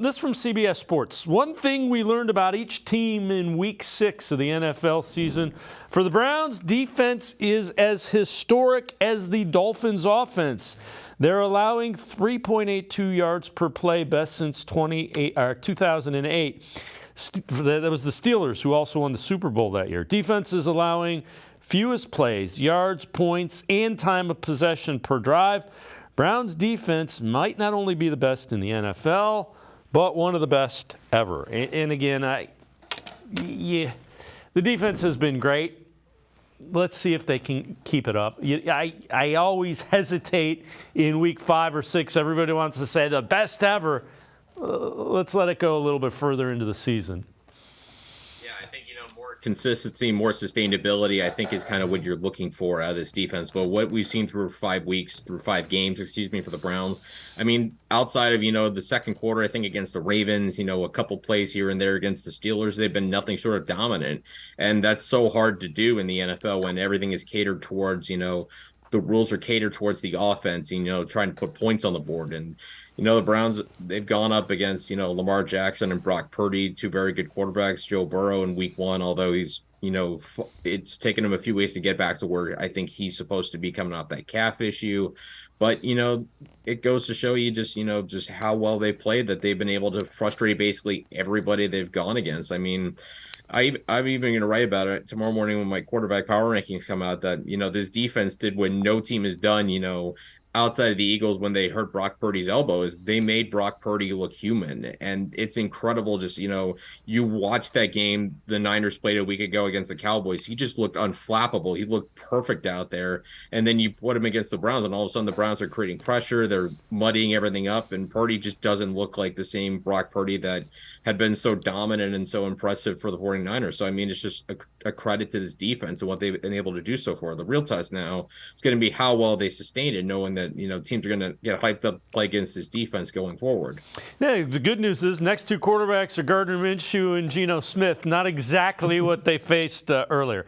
This from CBS Sports. One thing we learned about each team in Week 6 of the NFL season. For the Browns, defense is as historic as the Dolphins' offense. They're allowing 3.82 yards per play, best since 2008. That was the Steelers, who also won the Super Bowl that year. Defense is allowing fewest plays, yards, points, and time of possession per drive. Browns' defense might not only be the best in the NFL, but one of the best ever. And again, the defense has been great. Let's see if they can keep it up. I always hesitate in week 5 or 6. Everybody wants to say the best ever. Let's let it go a little bit further into the season. Yeah, I think, more consistency, more sustainability, I think is kind of what you're looking for out of this defense. But what we've seen through 5 games, for the Browns, I mean, outside of, the second quarter, I think against the Ravens, a couple plays here and there against the Steelers, they've been nothing short of dominant. And that's so hard to do in the NFL when everything is catered towards, the rules are catered towards the offense, trying to put points on the board. And, the Browns, they've gone up against, Lamar Jackson and Brock Purdy, 2 very good quarterbacks, Joe Burrow in week 1, although he's, it's taken him a few ways to get back to where I think he's supposed to be coming off that calf issue. But, it goes to show you just how well they played, that they've been able to frustrate basically everybody they've gone against. I mean, I'm even going to write about it tomorrow morning when my quarterback power rankings come out, that, this defense did what no team has done, outside of the Eagles when they hurt Brock Purdy's elbow, is they made Brock Purdy look human. And it's incredible. Just, you watch that game the Niners played a week ago against the Cowboys. He just looked unflappable. He looked perfect out there. And then you put him against the Browns, and all of a sudden the Browns are creating pressure. They're muddying everything up. And Purdy just doesn't look like the same Brock Purdy that had been so dominant and so impressive for the 49ers. So, I mean, it's just a credit to this defense and what they've been able to do so far. The real test now is going to be how well they sustain it, knowing that, teams are going to get hyped up to play against this defense going forward. Yeah, the good news is next 2 quarterbacks are Gardner Minshew and Geno Smith. Not exactly what they faced earlier.